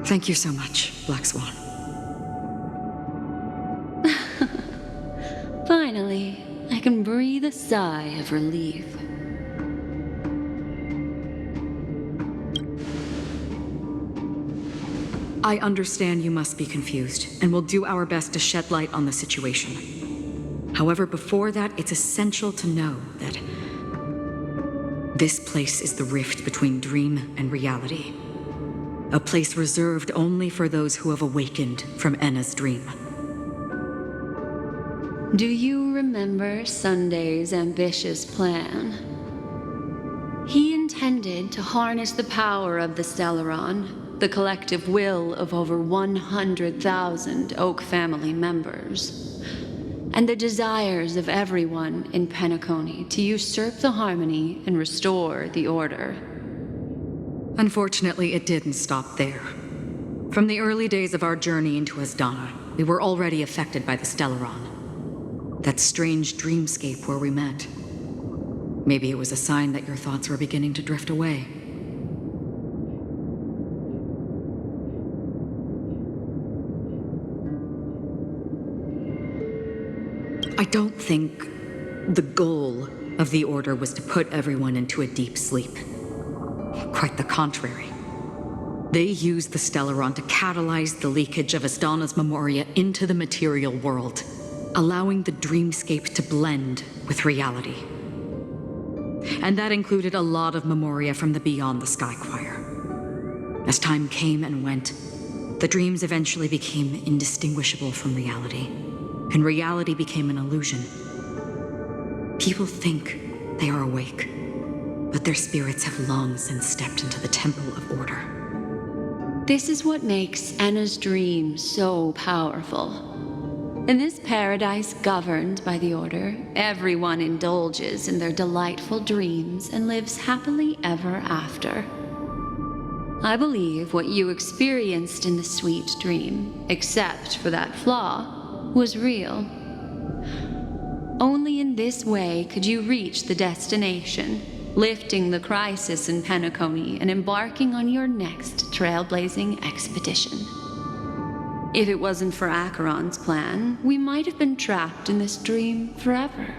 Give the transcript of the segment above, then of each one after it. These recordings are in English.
Thank you so much, Black Swan. Finally, I can breathe a sigh of relief. I understand you must be confused, and we'll do our best to shed light on the situation. However, before that, it's essential to know that this place is the rift between dream and reality. A place reserved only for those who have awakened from Enna's dream. Do you remember Sunday's ambitious plan? He intended to harness the power of the Stellaron, the collective will of over 100,000 Oak family members, and the desires of everyone in Penacony to usurp the harmony and restore the order. Unfortunately, it didn't stop there. From the early days of our journey into Asdana, we were already affected by the Stellaron. That strange dreamscape where we met. Maybe it was a sign that your thoughts were beginning to drift away. I don't think the goal of the Order was to put everyone into a deep sleep. Quite the contrary. They used the Stellaron to catalyze the leakage of Asdana's memoria into the material world, allowing the dreamscape to blend with reality. And that included a lot of memoria from the Beyond the Sky Choir. As time came and went, the dreams eventually became indistinguishable from reality, and reality became an illusion. People think they are awake, but their spirits have long since stepped into the Temple of Order. This is what makes Enna's dream so powerful. In this paradise governed by the Order, everyone indulges in their delightful dreams and lives happily ever after. I believe what you experienced in the sweet dream, except for that flaw, was real. Only in this way could you reach the destination, lifting the crisis in Penacony and embarking on your next trailblazing expedition. If it wasn't for Acheron's plan, we might have been trapped in this dream forever.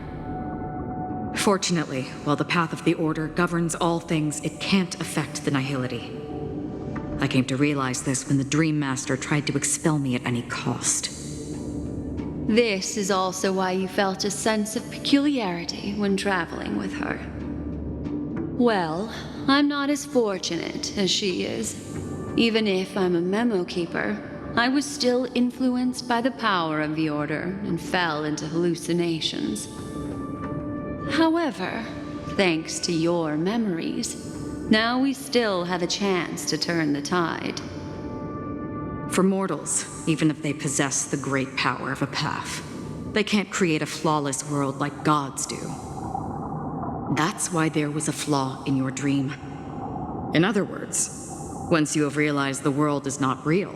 Fortunately, while the path of the Order governs all things, it can't affect the Nihility. I came to realize this when the Dream Master tried to expel me at any cost. This is also why you felt a sense of peculiarity when traveling with her. Well, I'm not as fortunate as she is. Even if I'm a memo keeper, I was still influenced by the power of the Order and fell into hallucinations. However, thanks to your memories, now we still have a chance to turn the tide. For mortals, even if they possess the great power of a path, they can't create a flawless world like gods do. That's why there was a flaw in your dream. In other words, once you have realized the world is not real,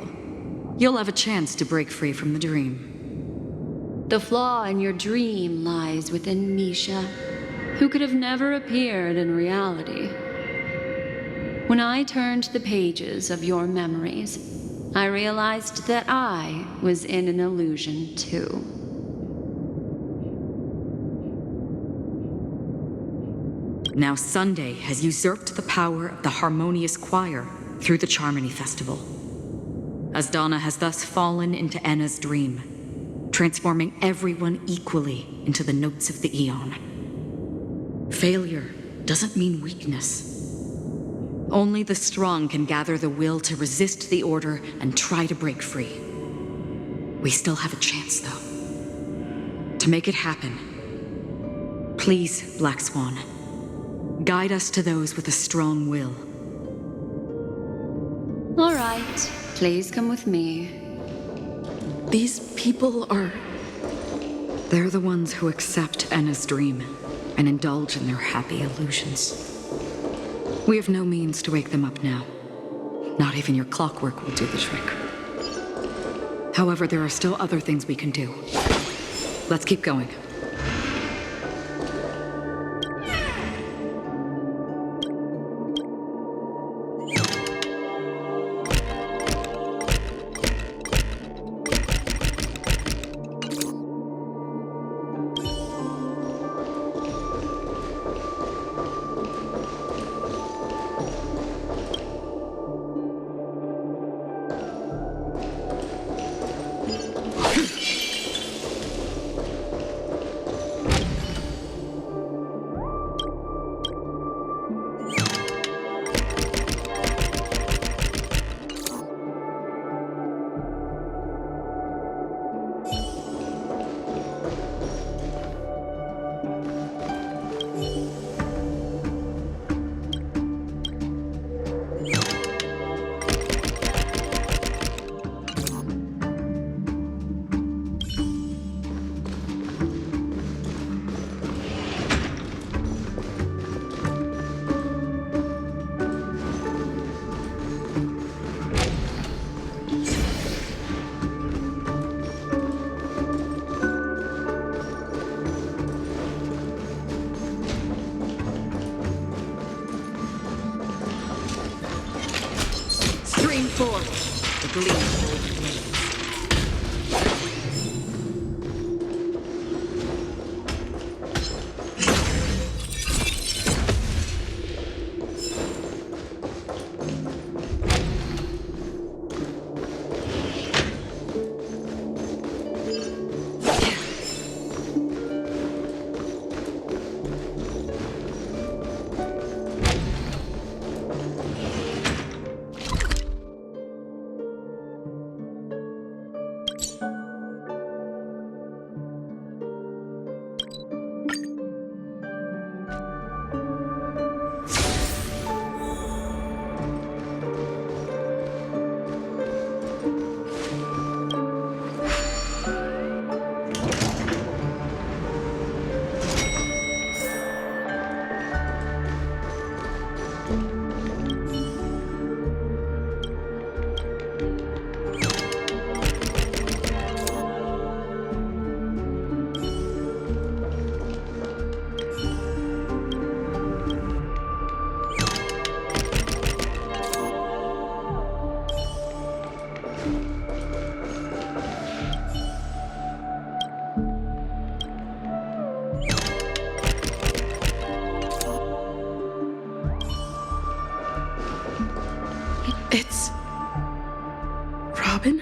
you'll have a chance to break free from the dream. The flaw in your dream lies within Misha, who could have never appeared in reality. When I turned the pages of your memories, I realized that I was in an illusion too. Now Sunday has usurped the power of the Harmonious Choir through the Charmony Festival. Asdana has thus fallen into Enna's dream, transforming everyone equally into the notes of the Aeon. Failure doesn't mean weakness. Only the strong can gather the will to resist the Order and try to break free. We still have a chance, though. To make it happen, please, Black Swan, guide us to those with a strong will. All right, please come with me. These people are... They're the ones who accept Enna's dream and indulge in their happy illusions. We have no means to wake them up now. Not even your clockwork will do the trick. However, there are still other things we can do. Let's keep going. Stream forth the gleam. It's... Robin?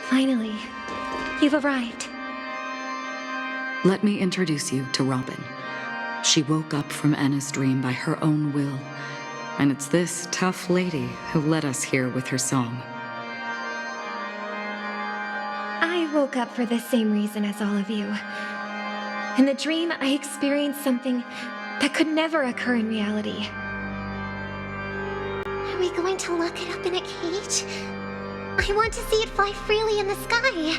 Finally, you've arrived. Let me introduce you to Robin. She woke up from Anna's dream by her own will, and it's this tough lady who led us here with her song. I woke up for the same reason as all of you. In the dream, I experienced something that could never occur in reality. Are we going to lock it up in a cage? I want to see it fly freely in the sky.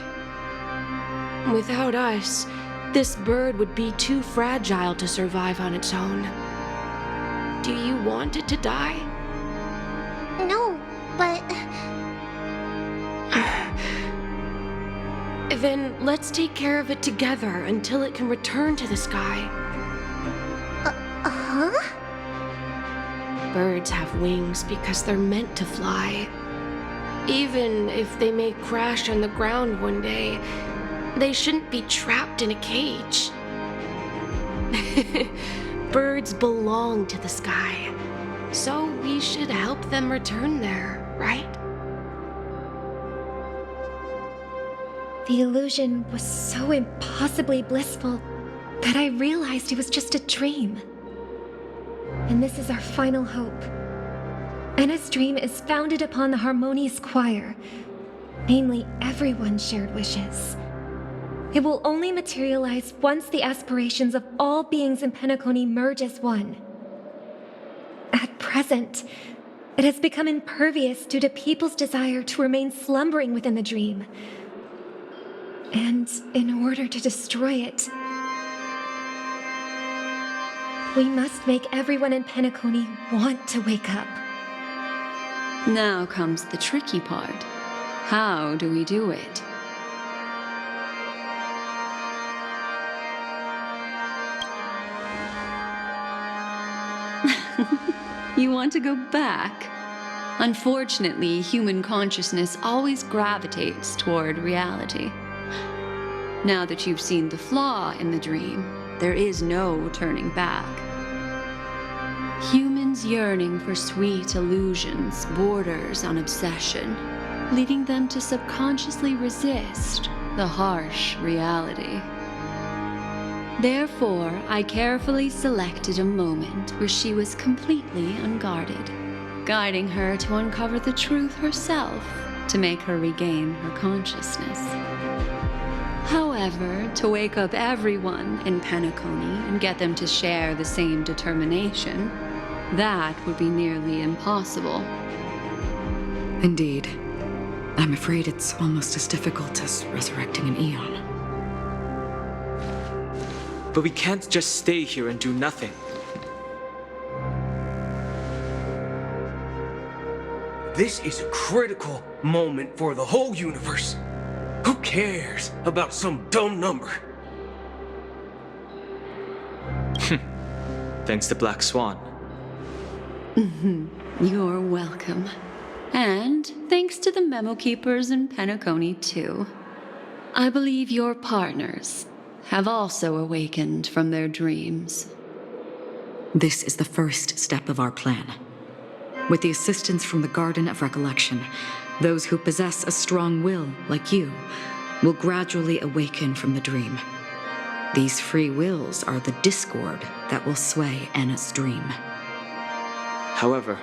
Without us, this bird would be too fragile to survive on its own. Do you want it to die? No, but... Then let's take care of it together until it can return to the sky. Huh? Birds have wings because they're meant to fly. Even if they may crash on the ground one day, they shouldn't be trapped in a cage. Birds belong to the sky, so we should help them return there, right? The illusion was so impossibly blissful that I realized it was just a dream. And this is our final hope. Anna's dream is founded upon the harmonious choir, namely everyone's shared wishes. It will only materialize once the aspirations of all beings in Penacony merge as one. At present, it has become impervious due to people's desire to remain slumbering within the dream. And in order to destroy it, we must make everyone in Penacony want to wake up. Now comes the tricky part. How do we do it? You want to go back? Unfortunately, human consciousness always gravitates toward reality. Now that you've seen the flaw in the dream, there is no turning back. Humans yearning for sweet illusions borders on obsession, leading them to subconsciously resist the harsh reality. Therefore, I carefully selected a moment where she was completely unguarded, guiding her to uncover the truth herself to make her regain her consciousness. However, to wake up everyone in Penacony and get them to share the same determination, that would be nearly impossible. Indeed. I'm afraid it's almost as difficult as resurrecting an Eon. but we can't just stay here and do nothing. This is a critical moment for the whole universe. Who cares about some dumb number? Thanks to Black Swan. You're welcome. And thanks to the memo keepers in Penacony, too. I believe your partners have also awakened from their dreams. This is the first step of our plan. With the assistance from the Garden of Recollection, those who possess a strong will, like you, will gradually awaken from the dream. These free wills are the discord that will sway Anna's dream. However,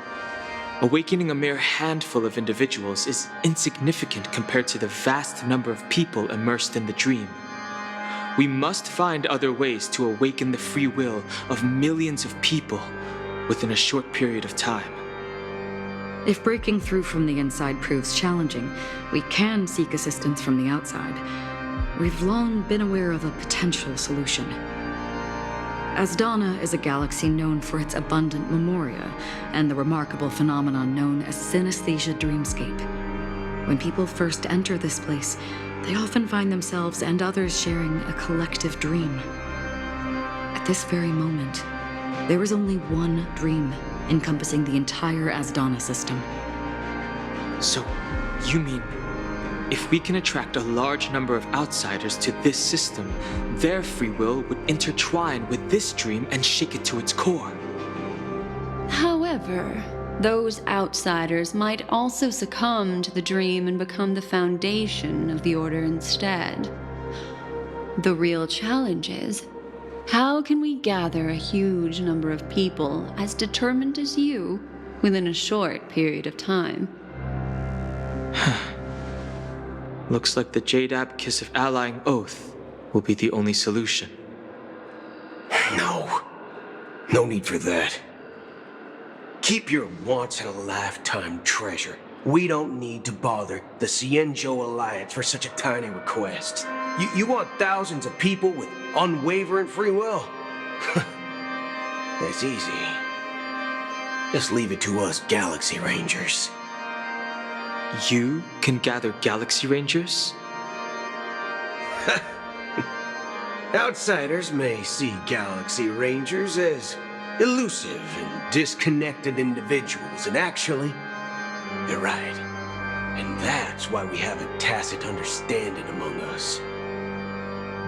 awakening a mere handful of individuals is insignificant compared to the vast number of people immersed in the dream. We must find other ways to awaken the free will of millions of people within a short period of time. If breaking through from the inside proves challenging, we can seek assistance from the outside. We've long been aware of a potential solution. Asdana is a galaxy known for its abundant memoria and the remarkable phenomenon known as synesthesia dreamscape. When people first enter this place, they often find themselves and others sharing a collective dream. At this very moment, there is only one dream encompassing the entire Asdana system. So, you mean, if we can attract a large number of outsiders to this system, their free will would intertwine with this dream and shake it to its core? However, those outsiders might also succumb to the dream and become the foundation of the Order instead. The real challenge is, how can we gather a huge number of people as determined as you within a short period of time? Looks like the Jade Kiss of Allying Oath will be the only solution. No need for that. Keep your once-in-a-lifetime treasure. We don't need to bother the Cienjo Alliance for such a tiny request. You want thousands of people with unwavering free will? That's easy. Just leave it to us Galaxy Rangers. You can gather Galaxy Rangers? Outsiders may see Galaxy Rangers as elusive and disconnected individuals, and actually, they're right. And that's why we have a tacit understanding among us.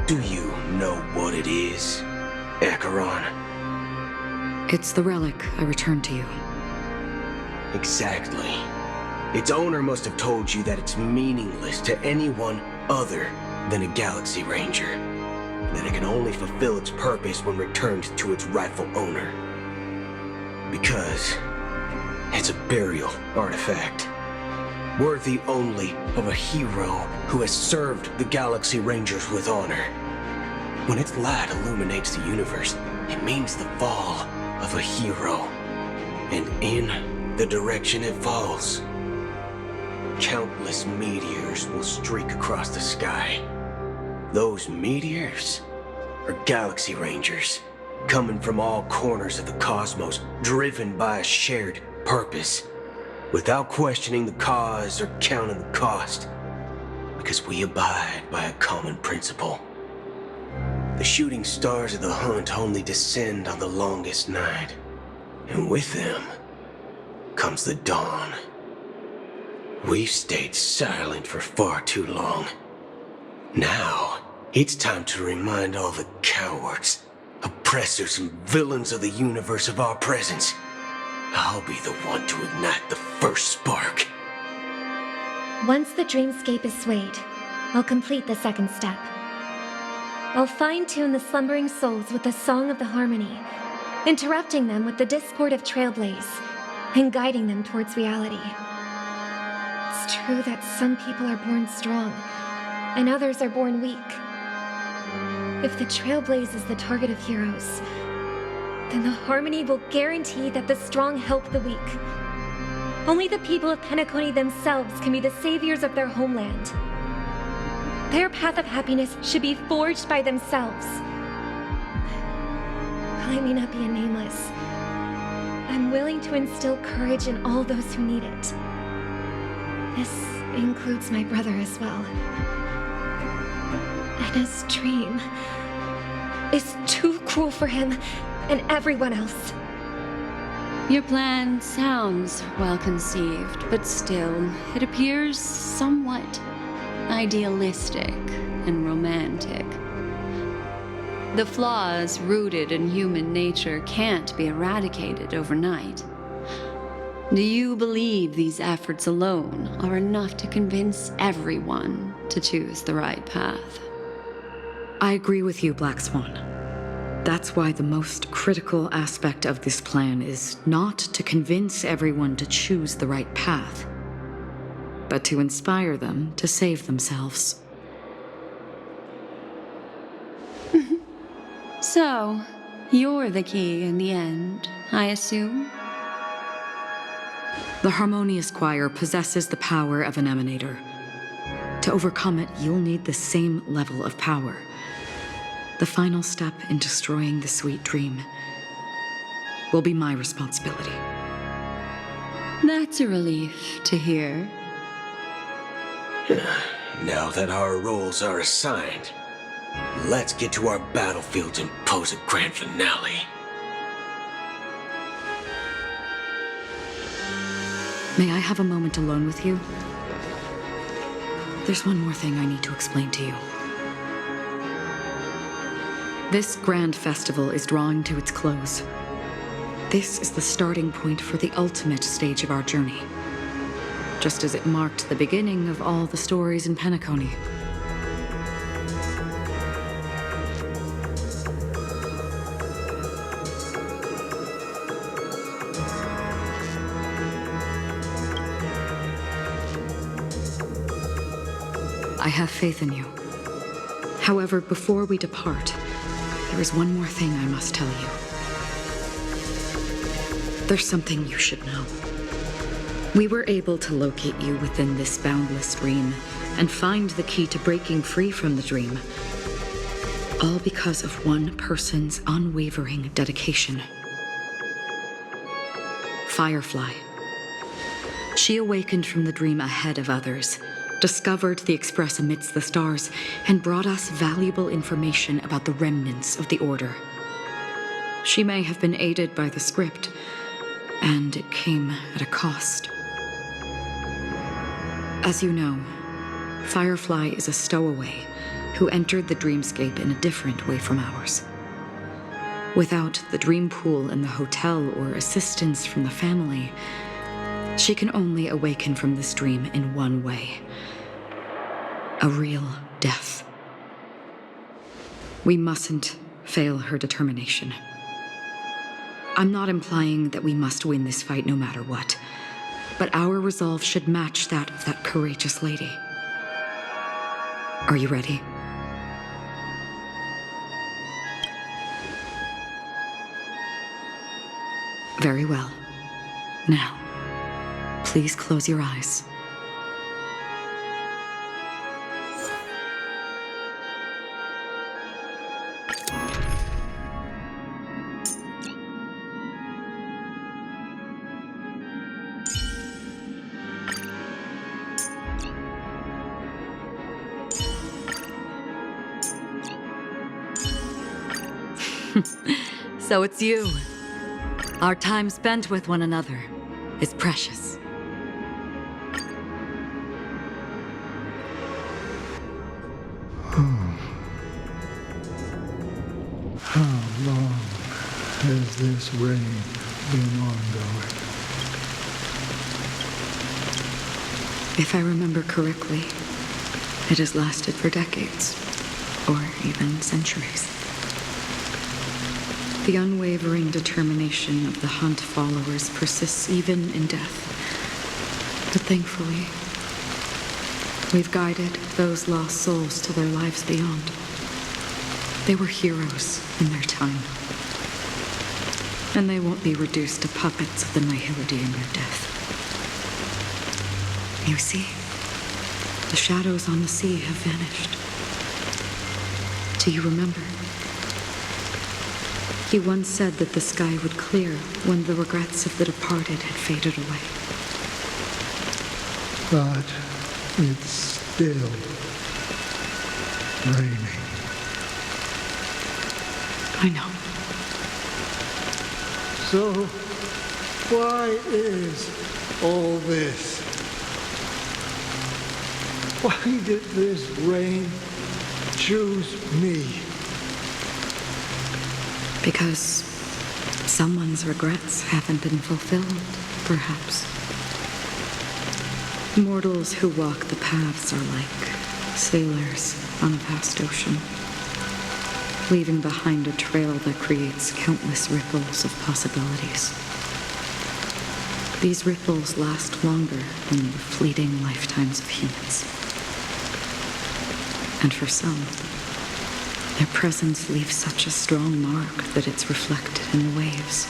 Do you know what it is, Acheron? It's the relic I returned to you. Exactly. Its owner must have told you that it's meaningless to anyone other than a Galaxy Ranger. That it can only fulfill its purpose when returned to its rightful owner. Because it's a burial artifact, worthy only of a hero who has served the Galaxy Rangers with honor. When its light illuminates the universe, it means the fall of a hero. And in the direction it falls, countless meteors will streak across the sky. Those meteors are Galaxy Rangers, coming from all corners of the cosmos, driven by a shared purpose, without questioning the cause or counting the cost, because we abide by a common principle. The shooting stars of the hunt only descend on the longest night, and with them comes the dawn. We've stayed silent for far too long. Now, it's time to remind all the cowards, oppressors, and villains of the universe of our presence. I'll be the one to ignite the first spark. Once the dreamscape is swayed, I'll complete the second step. I'll fine-tune the slumbering souls with the Song of the Harmony, interrupting them with the discord of Trailblaze, and guiding them towards reality. It's true that some people are born strong, and others are born weak. If the Trailblaze is the target of heroes, then the Harmony will guarantee that the strong help the weak. Only the people of Penacony themselves can be the saviors of their homeland. Their path of happiness should be forged by themselves. I may not be a nameless, I'm willing to instill courage in all those who need it. This includes my brother as well. Anna's dream is too cruel for him and everyone else. Your plan sounds well conceived, but still, it appears somewhat idealistic and romantic. The flaws rooted in human nature can't be eradicated overnight. Do you believe these efforts alone are enough to convince everyone to choose the right path? I agree with you, Black Swan. That's why the most critical aspect of this plan is not to convince everyone to choose the right path, but to inspire them to save themselves. So, you're the key in the end, I assume? The Harmonious Choir possesses the power of an emanator. To overcome it, you'll need the same level of power. The final step in destroying the sweet dream will be my responsibility. That's a relief to hear. Now that our roles are assigned, let's get to our battlefields and pose a grand finale. May I have a moment alone with you? There's one more thing I need to explain to you. This grand festival is drawing to its close. This is the starting point for the ultimate stage of our journey, just as it marked the beginning of all the stories in Penacony. I have faith in you. However, before we depart, there is one more thing I must tell you. There's something you should know. We were able to locate you within this boundless dream and find the key to breaking free from the dream. All because of one person's unwavering dedication. Firefly. She awakened from the dream ahead of others, discovered the Express amidst the stars, and brought us valuable information about the remnants of the Order. She may have been aided by the script, and it came at a cost. As you know, Firefly is a stowaway who entered the dreamscape in a different way from ours. Without the dream pool in the hotel or assistance from the family, she can only awaken from this dream in one way. A real death. We mustn't fail her determination. I'm not implying that we must win this fight no matter what, but our resolve should match that of that courageous lady. Are you ready? Very well. Now, please close your eyes. So it's you. Our time spent with one another is precious. How long has this reign been ongoing? If I remember correctly, it has lasted for decades, or even centuries. The unwavering determination of the Hunt followers persists even in death. But thankfully, we've guided those lost souls to their lives beyond. They were heroes in their time. And they won't be reduced to puppets of the Nihility in their death. You see, the shadows on the sea have vanished. Do you remember? He once said that the sky would clear when the regrets of the departed had faded away. But it's still raining. I know. So, why is all this? Why did this rain choose me? Because someone's regrets haven't been fulfilled, perhaps. Mortals who walk the paths are like sailors on a vast ocean, leaving behind a trail that creates countless ripples of possibilities. These ripples last longer than the fleeting lifetimes of humans. And for some, their presence leaves such a strong mark that it's reflected in the waves.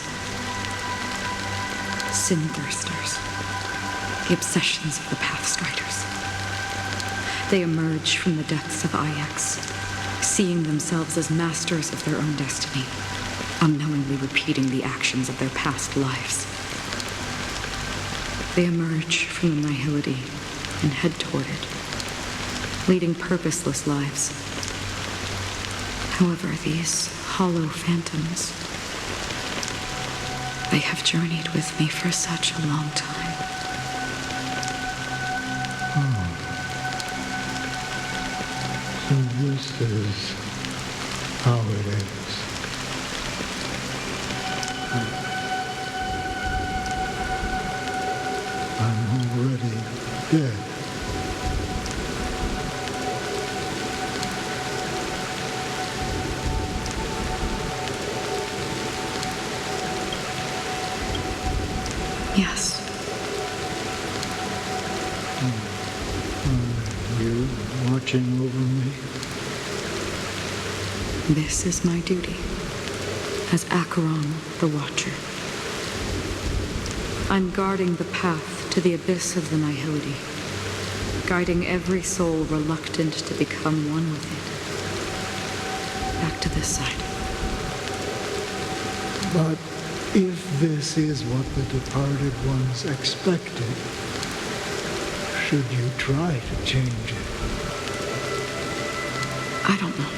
Sin-thirsters, the obsessions of the Pathstriders. They emerge from the depths of Ix, seeing themselves as masters of their own destiny, unknowingly repeating the actions of their past lives. They emerge from the nihility and head toward it, leading purposeless lives. However, these hollow phantoms, they have journeyed with me for such a long time. So this is how it is. I'm already dead. Yes. Are you watching over me? This is my duty as Acheron the Watcher. I'm guarding the path to the abyss of the nihility, guiding every soul reluctant to become one with it. Back to this side. But if this is what the departed ones expected, should you try to change it? I don't know.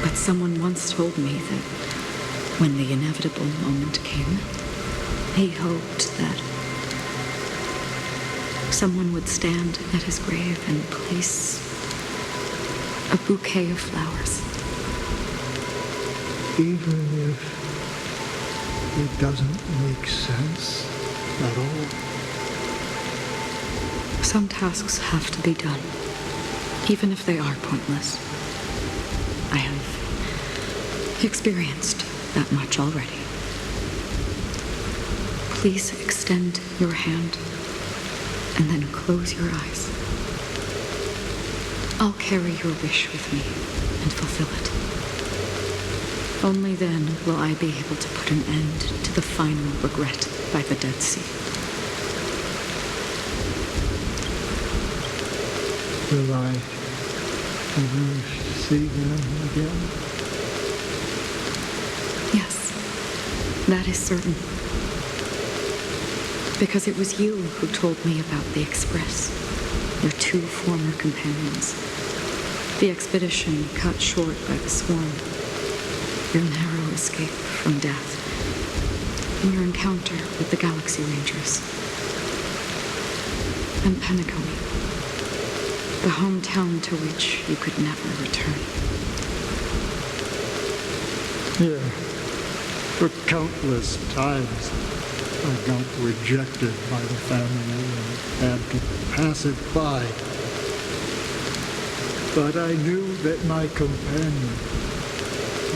But someone once told me that when the inevitable moment came, he hoped that someone would stand at his grave and place a bouquet of flowers. Even if it doesn't make sense at all? Some tasks have to be done, even if they are pointless. I have experienced that much already. Please extend your hand and then close your eyes. I'll carry your wish with me and fulfill it. Only then will I be able to put an end to the final regret by the Dead Sea. Will I ever see them again? Yes, that is certain. Because it was you who told me about the Express, your two former companions. The expedition cut short by the swarm, your narrow escape from death, and your encounter with the Galaxy Rangers. And Penacony, the hometown to which you could never return. Yeah, for countless times I got rejected by the family and had to pass it by. But I knew that my companion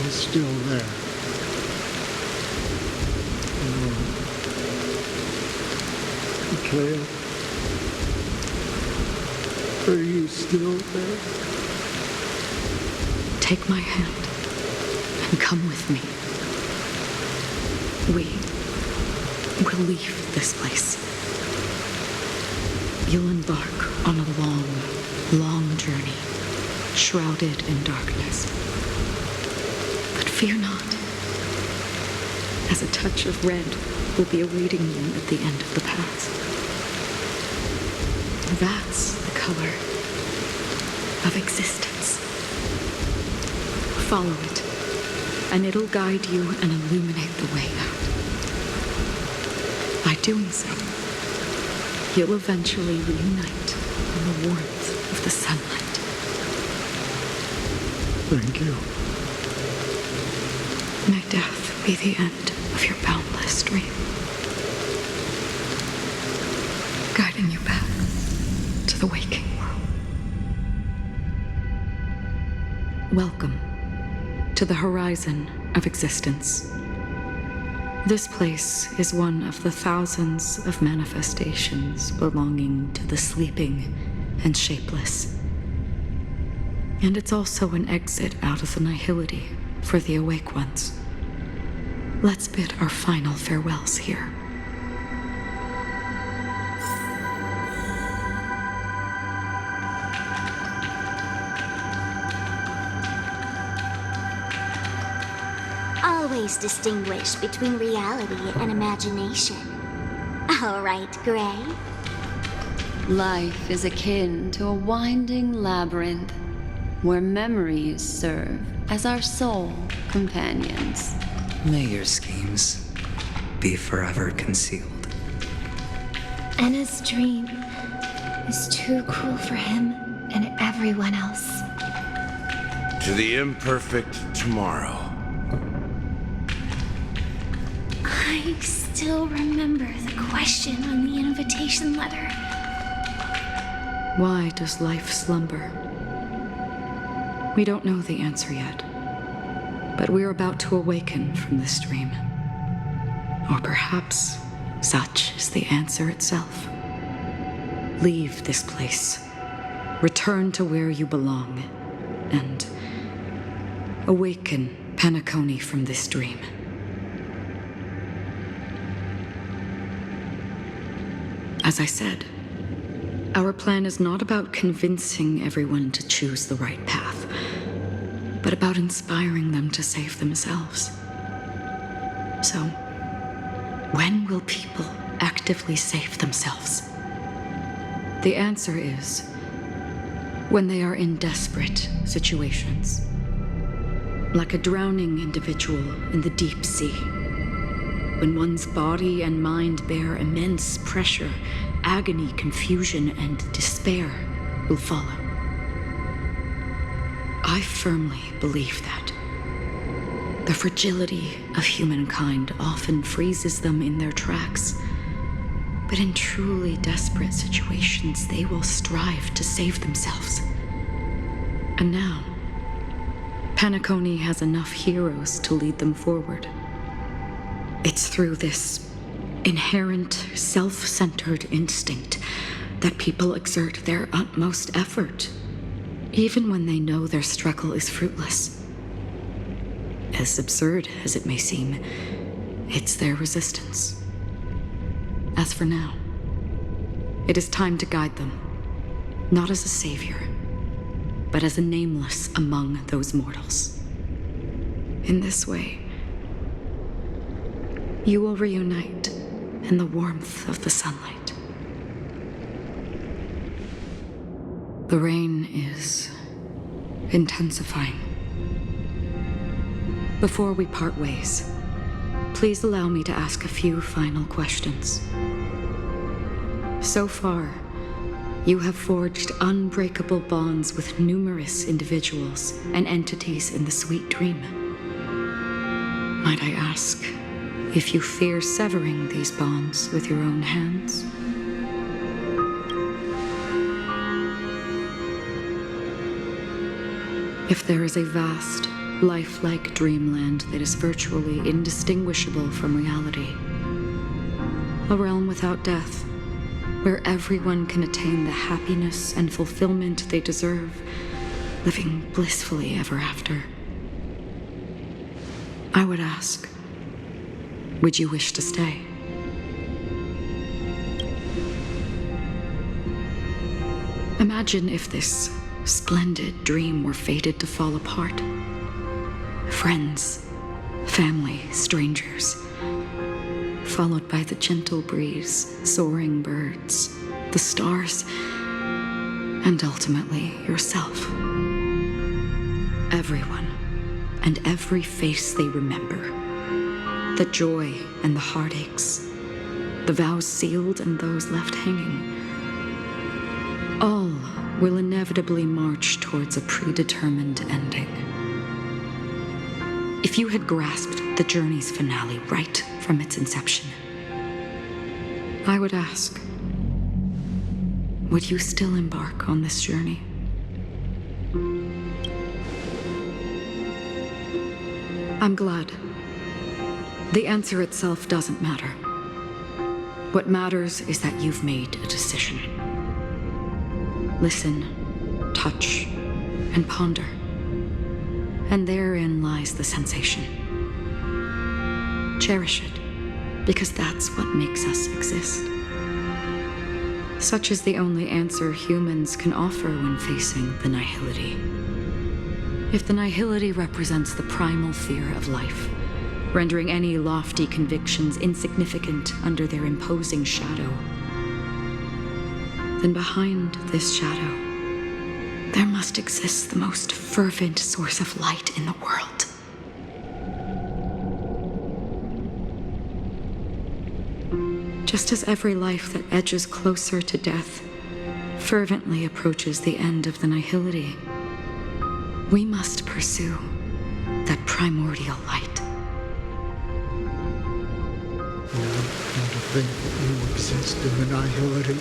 was still there. Claire, are you still there? Take my hand and come with me. We'll leave this place. You'll embark on a long, long journey, shrouded in darkness, but Fear not, as a touch of red will be awaiting you at the end of the path. That's the color of existence. Follow it, and it'll guide you and illuminate the way out. By doing so, you'll eventually reunite in the warmth of the sunlight. Thank you. May death be the end of your boundless dream, guiding you back to the waking world. Welcome to the horizon of existence. This place is one of the thousands of manifestations belonging to the sleeping and shapeless. And it's also an exit out of the nihility for the awake ones. Let's bid our final farewells here. Always distinguish between reality and imagination. All right, Gray. Life is akin to a winding labyrinth where memories serve as our sole companions. May your schemes be forever concealed. Anna's dream is too cruel for him and everyone else. To the imperfect tomorrow. I still remember the question on the invitation letter. Why does life slumber? We don't know the answer yet, but we're about to awaken from this dream. Or perhaps such is the answer itself. Leave this place, return to where you belong, and awaken Penacony from this dream. As I said, our plan is not about convincing everyone to choose the right path, but about inspiring them to save themselves. So, when will people actively save themselves? The answer is when they are in desperate situations, like a drowning individual in the deep sea. When one's body and mind bear immense pressure, agony, confusion, and despair will follow. I firmly believe that. The fragility of humankind often freezes them in their tracks, but in truly desperate situations, they will strive to save themselves. And now, Penacony has enough heroes to lead them forward. It's through this inherent, self-centered instinct that people exert their utmost effort, even when they know their struggle is fruitless. As absurd as it may seem, it's their resistance. As for now, it is time to guide them, not as a savior, but as a nameless among those mortals. In this way, you will reunite in the warmth of the sunlight. The rain is intensifying. Before we part ways, please allow me to ask a few final questions. So far, you have forged unbreakable bonds with numerous individuals and entities in the sweet dream. Might I ask if you fear severing these bonds with your own hands? If there is a vast, lifelike dreamland that is virtually indistinguishable from reality, a realm without death, where everyone can attain the happiness and fulfillment they deserve, living blissfully ever after, I would ask, would you wish to stay? Imagine if this splendid dream were fated to fall apart. Friends, family, strangers, followed by the gentle breeze, soaring birds, the stars, and ultimately yourself. Everyone and every face they remember, the joy and the heartaches, the vows sealed and those left hanging, all will inevitably march towards a predetermined ending. If you had grasped the journey's finale right from its inception, I would ask, would you still embark on this journey? I'm glad. The answer itself doesn't matter. What matters is that you've made a decision. Listen, touch, and ponder. And therein lies the sensation. Cherish it, because that's what makes us exist. Such is the only answer humans can offer when facing the nihility. If the nihility represents the primal fear of life, rendering any lofty convictions insignificant under their imposing shadow, then behind this shadow, there must exist the most fervent source of light in the world. Just as every life that edges closer to death fervently approaches the end of the nihility, we must pursue that primordial light. You want to think that you exist in the nihility,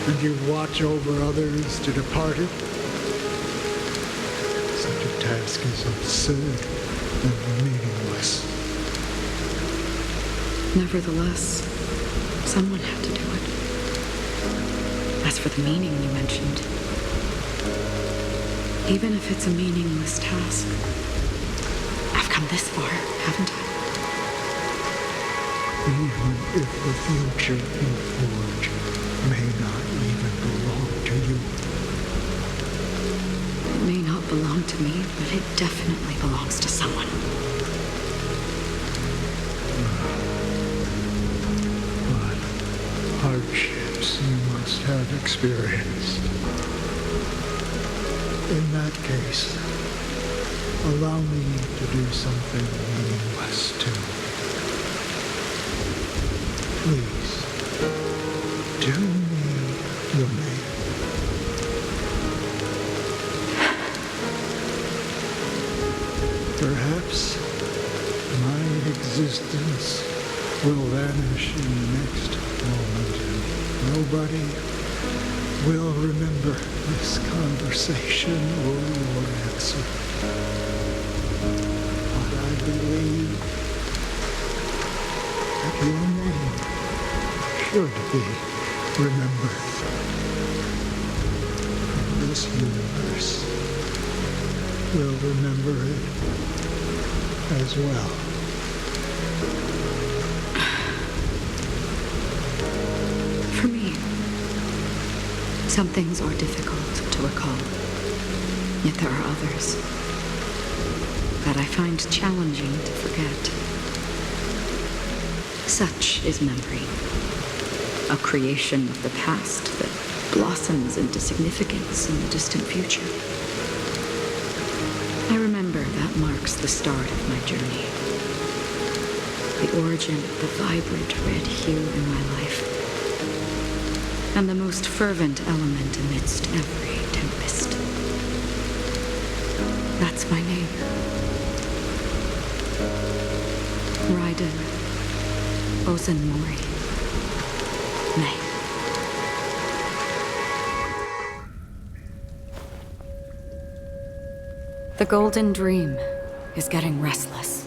and you watch over others to depart it? Such a task is absurd and meaningless. Nevertheless, someone had to do it. As for the meaning you mentioned, even if it's a meaningless task, I've come this far, haven't I? Even if the future you forge may not even belong to you. It may not belong to me, but it definitely belongs to someone. But hardships you must have experienced. In that case, allow me to do something meaningless too. Please, do me the name. Perhaps my existence will vanish in the next moment, and nobody will remember this conversation or your answer. But I believe that your name should be remembered. And this universe will remember it as well. For me, some things are difficult to recall, yet there are others that I find challenging to forget. Such is memory, a creation of the past that blossoms into significance in the distant future. I remember that marks the start of my journey, the origin of the vibrant red hue in my life, and the most fervent element amidst every tempest. That's my name. Raiden Ozenmori. May. The Golden Dream is getting restless.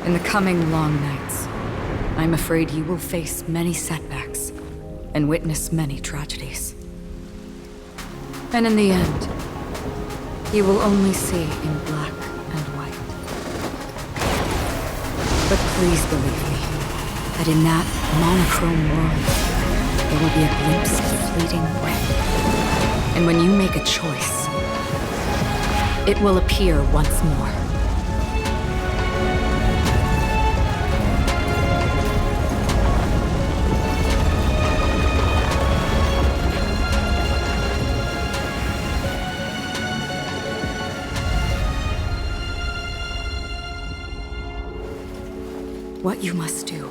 In the coming long nights, I'm afraid you will face many setbacks and witness many tragedies. And in the end, you will only see in black and white. But please believe me, that in that monochrome world, there will be a glimpse of fleeting red. And when you make a choice, it will appear once more. What you must do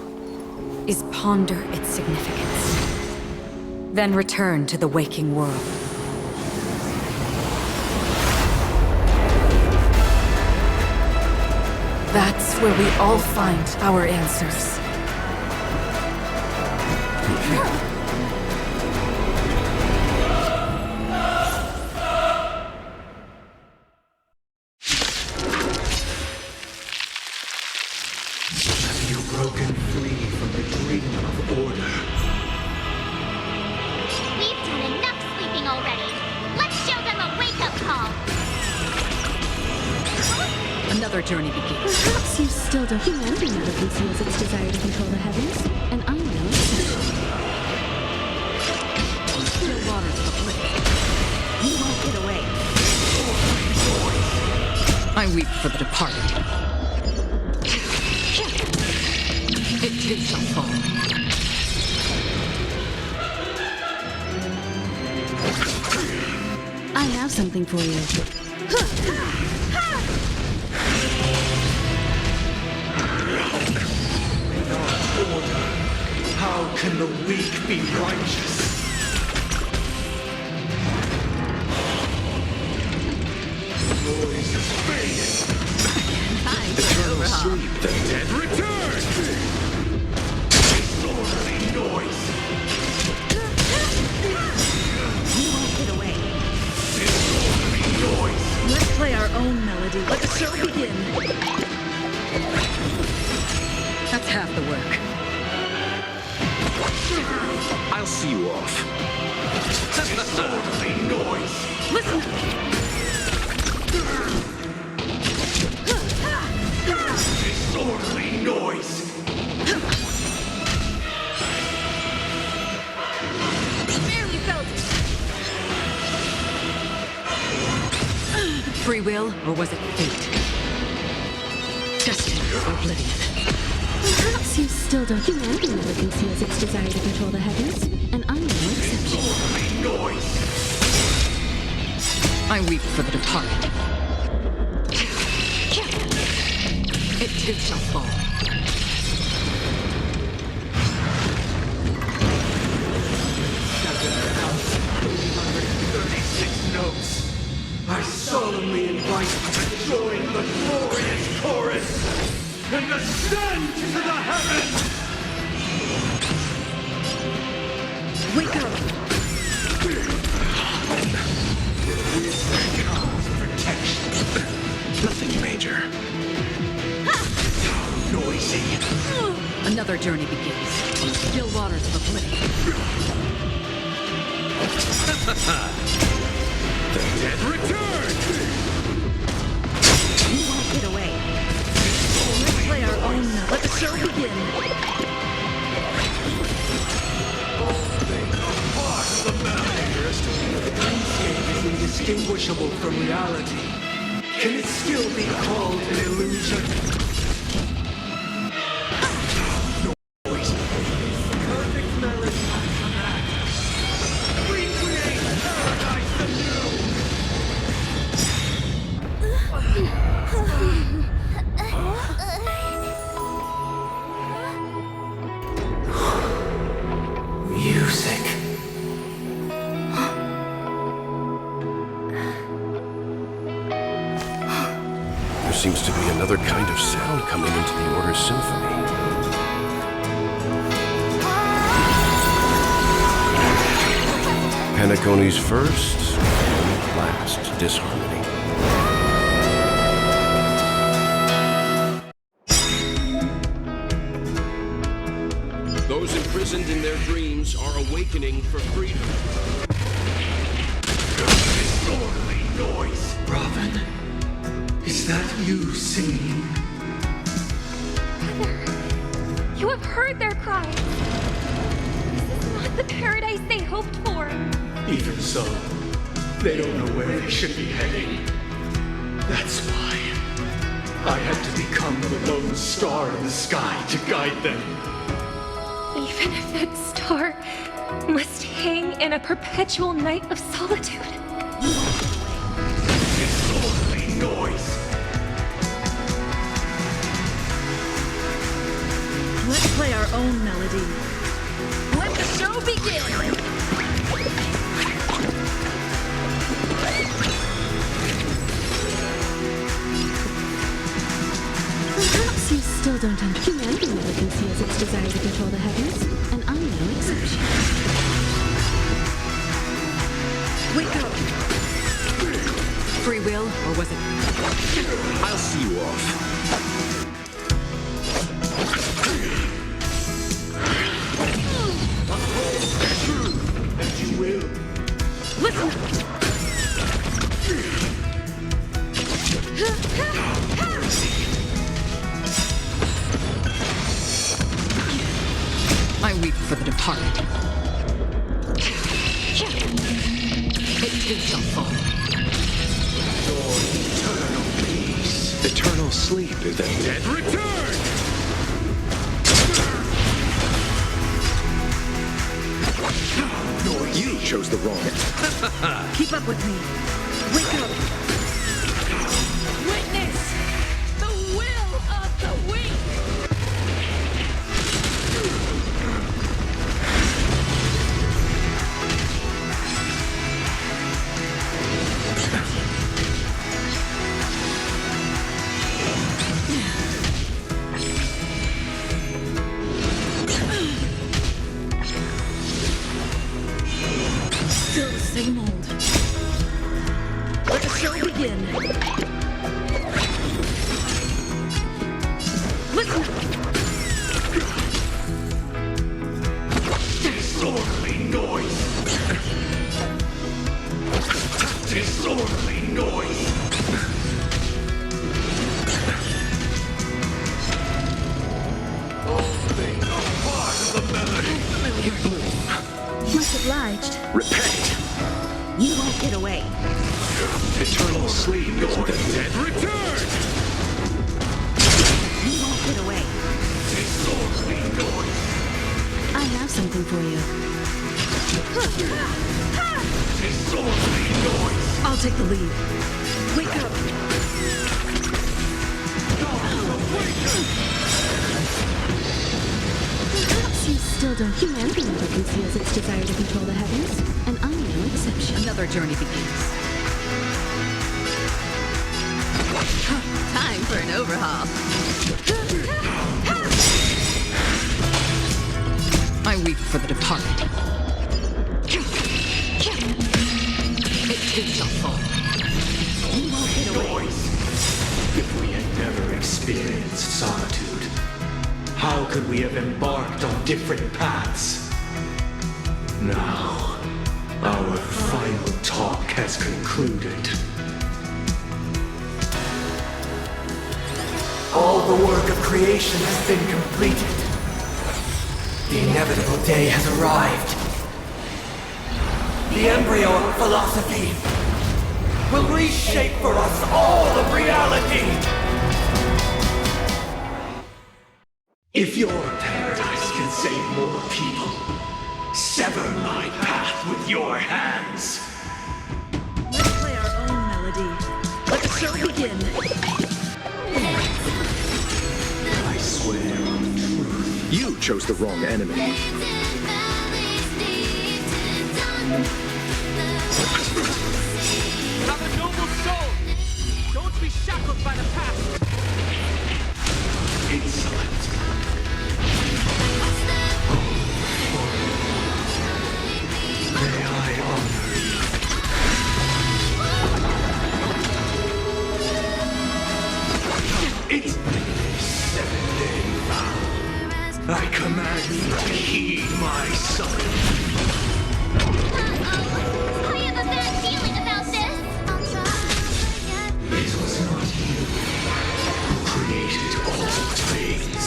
is ponder its significance, then return to the waking world. That's where we all find our answers. Broken free from the dream of order. We've done enough sleeping already. Let's show them a wake-up call. Another journey begins. Perhaps you still don't. Humanity never conceals its desire to control the heavens, and I'm no exception. Still waters the blade. You won't get away. I weep for the departed. It too shall fall. I have something for you. Without order, how can the weak be righteous? Noise is fading. Eternal sleep, the dead return! Disorderly noise! You won't get away. Disorderly noise! Let's play our own melody. Let the show begin. That's half the work. I'll see you off. Disorderly noise! Listen! Disorderly noise! Barely felt it. Free will, or was it fate? Destined for oblivion. Perhaps you still don't. Humanity never conceals its desire to control the heavens, and I'm no exception. Disorderly noise! I weep for the departed. It too shall fall. Notes. I solemnly invite you to join the glorious chorus and ascend to the heavens! Wake up! Protection. Nothing major. How noisy. Another journey begins. Still waters of oblivion. The dead return! You won't get away. Let's play our own now. Let the show begin. Part of the metal. The dreamscape is indistinguishable from reality. Can it still be called an illusion? Noise. Perfect melody. Recreate paradise anew! Music. There seems to be another kind of sound coming into the Order's symphony. Penacony's first and last disharmony. Those imprisoned in their dreams are awakening for freedom. Disorderly noise. Robin, is that you singing? Mother, you have heard their cries. This is not the paradise they hoped for. Even so, they don't know where they should be heading. That's why I had to become the lone star in the sky to guide them. Even if that star must hang in a perpetual night of solitude. Disorderly noise! Let's play our own melody. Let the show begin! Perhaps you still don't understand. Humanity never conceals its desire to control the heavens, and I'm no exception. Wake up! Free will, or was it? I'll see you off. And you will. Listen! I weep for the departed. It too shall fall. Your eternal peace. Eternal sleep is that And return! you chose the wrong. Keep up with me. Wake up! Witness the will of the weak! Still the same old. Let the show begin. Listen! Disorderly noise! Disorderly noise! All things are part of the melody. Much obliged. Repent. You won't get away. Eternal sleep is And that return! You won't get away. Disorderly noise! I have something for you. Disorderly noise! I'll take the lead. Wake up! Perhaps you still don't. Humanity never conceals its desire to control the heavens, and I'm no exception. Another journey begins. Time for an overhaul. I weep for the departed. It too shall fall. You won't get away. If we had never experienced solitude, how could we have embarked on different paths? Now, our final talk has concluded. All the work of creation has been completed. The inevitable day has arrived. The embryo of philosophy will reshape for us all of reality. If your paradise can save more people, sever my path with your hands. Let's play our own melody. Let the show begin. I swear on truth. you chose the wrong enemy. Have a noble soul! Don't be shackled by the past! Insolent. May I honor you? It's been a 7-day vow. I command you to heed my summons. I have a bad feeling about this. It was not you who created all things.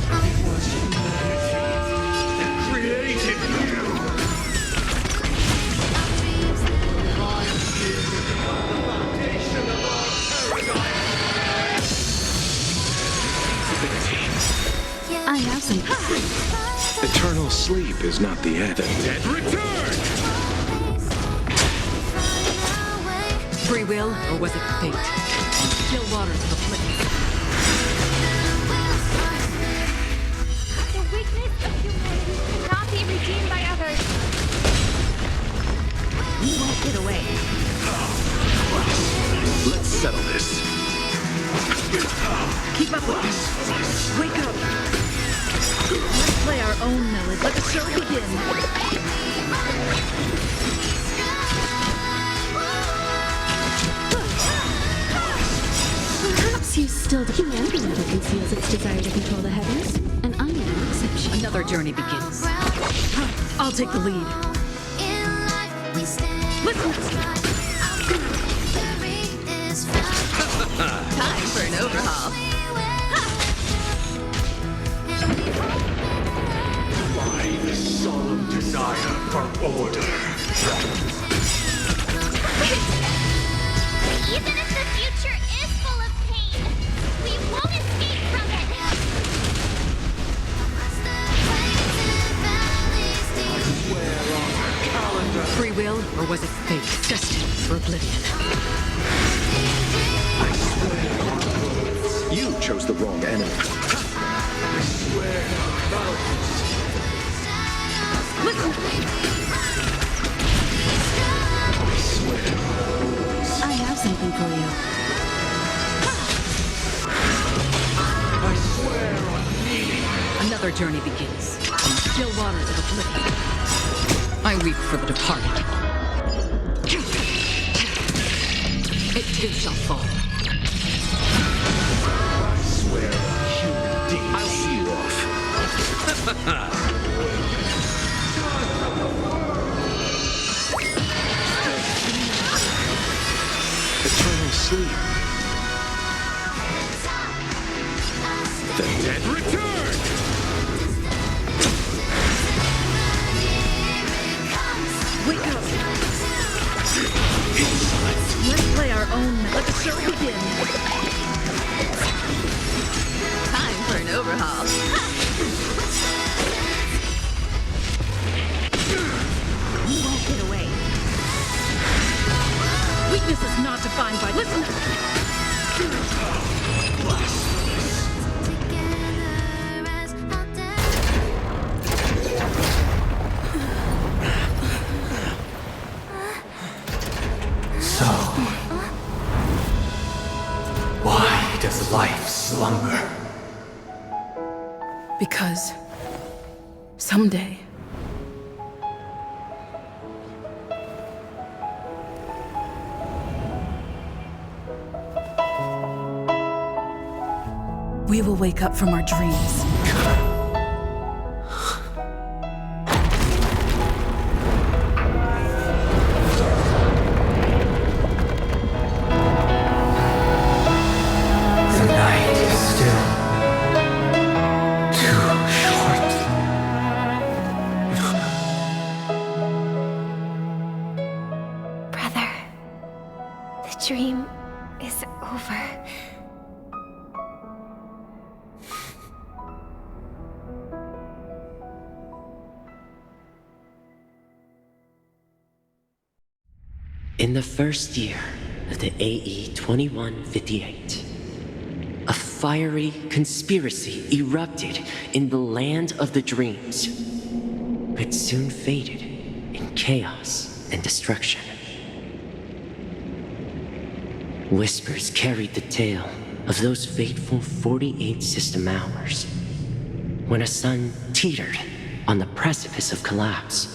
It was humanity that created you. My sin is the foundation of our I have some. Eternal sleep is not the end. The dead return! Free will, or was it fate? Still waters of affliction. The weakness of humanity cannot be redeemed by others. You won't get away. Let's settle this. Keep up with me. Wake up. Let's play our own melody. Let the show begin. Perhaps you still do. Humanity never conceals its desire to control the heavens, and I am no exception. Another journey begins. I'll take the lead. Listen! Time for an overhaul. Why this solemn desire for order? Even if the future is full of pain, we won't escape from it. Free will, or was it fate? Destined for oblivion. You chose the wrong enemy. I swear on mountains. Listen! I swear on rules. I have something for you. I swear on meaning. Another journey begins. Still waters of oblivion. I weep for the departed. It too shall fall. I swear on human deeds. I'll see you off. Eternal sleep. The dead return! Wake up! Let's play our own. Let the show begin. Time for an overhaul. You won't get away. Weakness is not defined by. Listen! So, why does life slumber? Because someday we will wake up from our dreams. The night is still too short. Brother, the dream is over. In the first year of the AE 2158, a fiery conspiracy erupted in the land of the dreams, but soon faded in chaos and destruction. Whispers carried the tale of those fateful 48 system hours, when a sun teetered on the precipice of collapse.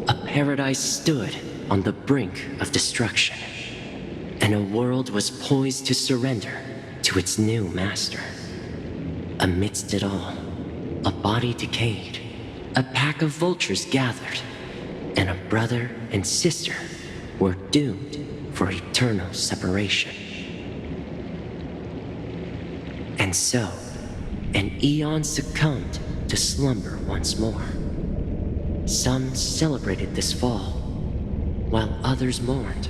A paradise stood on the brink of destruction, and a world was poised to surrender to its new master. Amidst it all, a body decayed, a pack of vultures gathered, and a brother and sister were doomed for eternal separation. And so, an eon succumbed to slumber once more. Some celebrated this fall, while others mourned.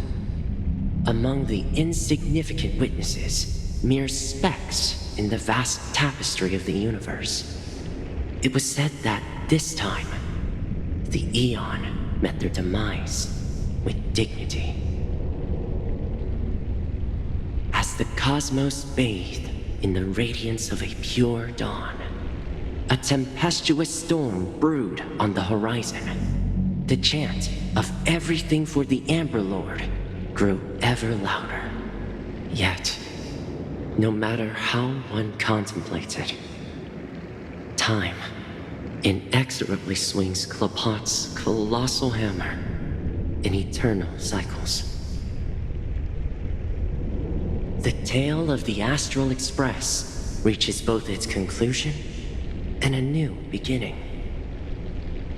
Among the insignificant witnesses, mere specks in the vast tapestry of the universe, It was said that this time, the Eon met their demise with dignity. As the cosmos bathed in the radiance of a pure dawn, a tempestuous storm brewed on the horizon. The chant of everything for the Amber Lord grew ever louder. Yet, no matter how one contemplates it, time inexorably swings Klapot's colossal hammer in eternal cycles. The tale of the Astral Express reaches both its conclusion and a new beginning.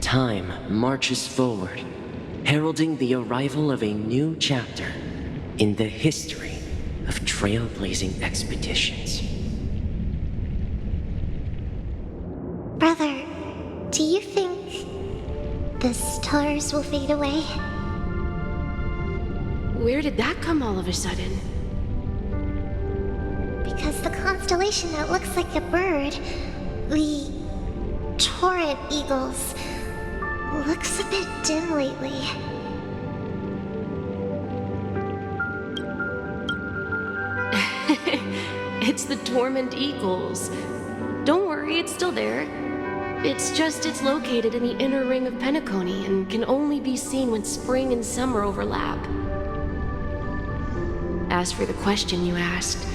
Time marches forward, heralding the arrival of a new chapter in the history of trailblazing expeditions. Brother, do you think the stars will fade away? Where did that come all of a sudden? Because the constellation that looks like a bird, the Torrent Eagles, looks a bit dim lately. It's the Torment Eagles. Don't worry, it's still there. It's just it's located in the inner ring of Penacony and can only be seen when spring and summer overlap. As for the question you asked,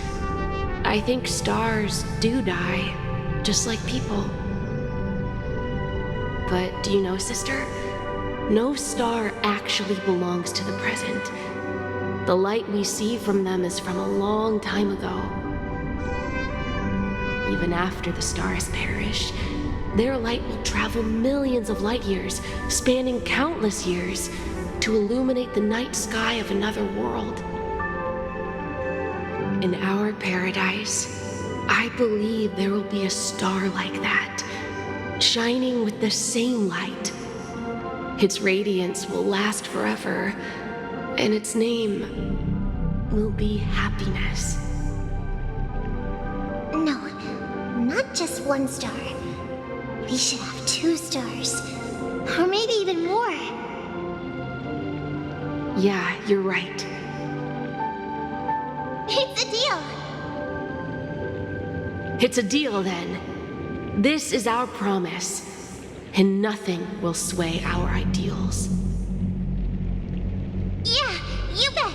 I think stars do die, just like people. But do you know, sister? No star actually belongs to the present. The light we see from them is from a long time ago. Even after the stars perish, their light will travel millions of light years, spanning countless years, to illuminate the night sky of another world. In our paradise, I believe there will be a star like that, shining with the same light. Its radiance will last forever, and its name will be happiness. No, not just one star. We should have 2 stars, or maybe even more. Yeah, you're right. It's a deal! It's a deal, then. This is our promise, and nothing will sway our ideals. Yeah, you bet!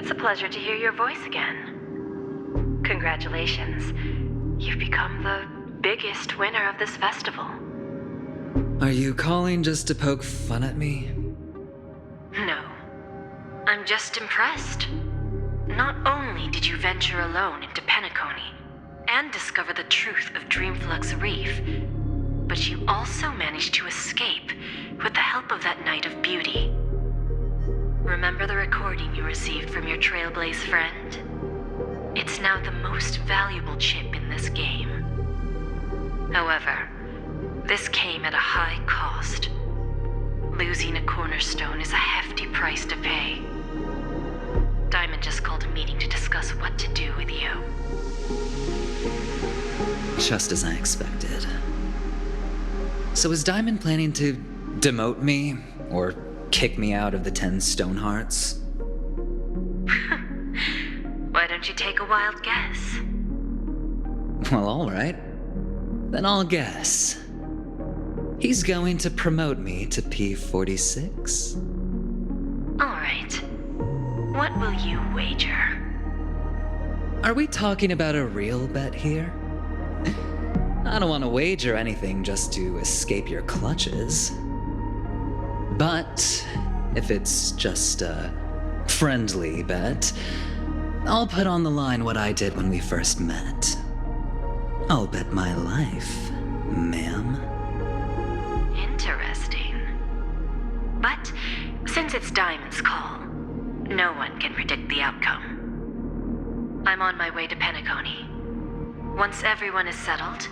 It's a pleasure to hear your voice again. Congratulations. You've become the biggest winner of this festival. Are you calling just to poke fun at me? No. I'm just impressed. Not only did you venture alone into Penacony and discover the truth of Dreamflux Reef, but you also managed to escape with the help of that Knight of Beauty. Remember the recording you received from your Trailblaze friend? It's now the most valuable chip in this game. However, this came at a high cost. Losing a cornerstone is a hefty price to pay. Diamond just called a meeting to discuss what to do with you. Just as I expected. So is Diamond planning to demote me, or kick me out of the 10 Stonehearts? Why don't you take a wild guess? Well, alright. Then I'll guess. He's going to promote me to P46? Alright. What will you wager? Are we talking about a real bet here? I don't want to wager anything just to escape your clutches. But if it's just a friendly bet, I'll put on the line what I did when we first met. I'll bet my life, ma'am. Interesting. But since it's Diamond's call, no one can predict the outcome. I'm on my way to Penacony. Once everyone is settled,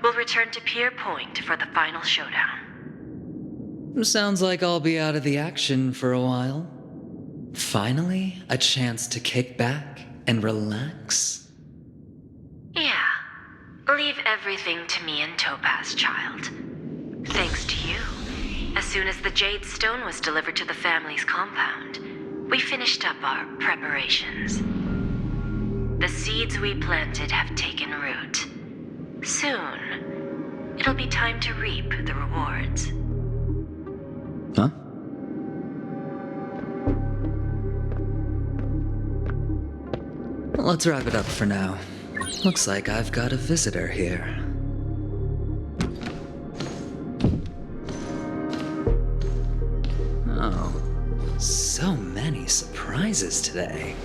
we'll return to Pier Point for the final showdown. Sounds like I'll be out of the action for a while. Finally, a chance to kick back and relax. Yeah. Leave everything to me and Topaz, child. Thanks to you, as soon as the Jade Stone was delivered to the family's compound, we finished up our preparations. The seeds we planted have taken root. Soon, it'll be time to reap the rewards. Huh? Let's wrap it up for now. Looks like I've got a visitor here. Oh, so many surprises today.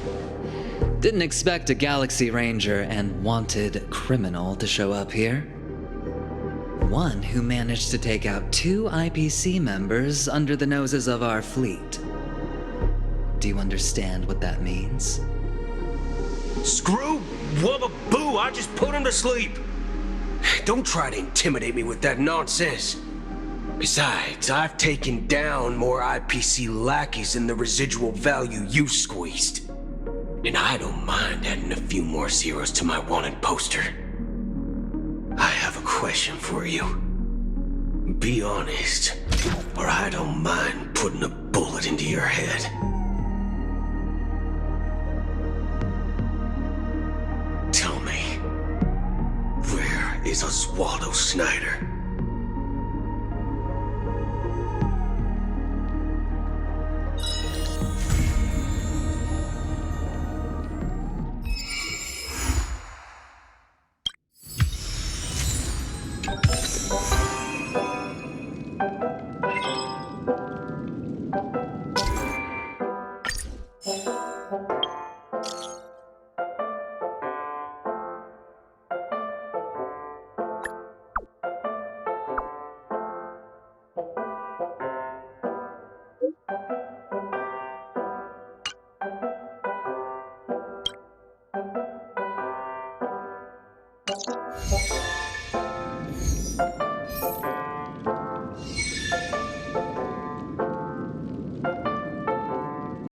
Didn't expect a Galaxy Ranger and wanted criminal to show up here. One who managed to take out 2 IPC members under the noses of our fleet. Do you understand what that means? Screw wubba boo, I just put him to sleep. Don't try to intimidate me with that nonsense. Besides, I've taken down more IPC lackeys than the residual value you squeezed. And I don't mind adding a few more zeros to my wanted poster. I have a question for you. Be honest, or I don't mind putting a bullet into your head. Tell me, where is Oswaldo Snyder?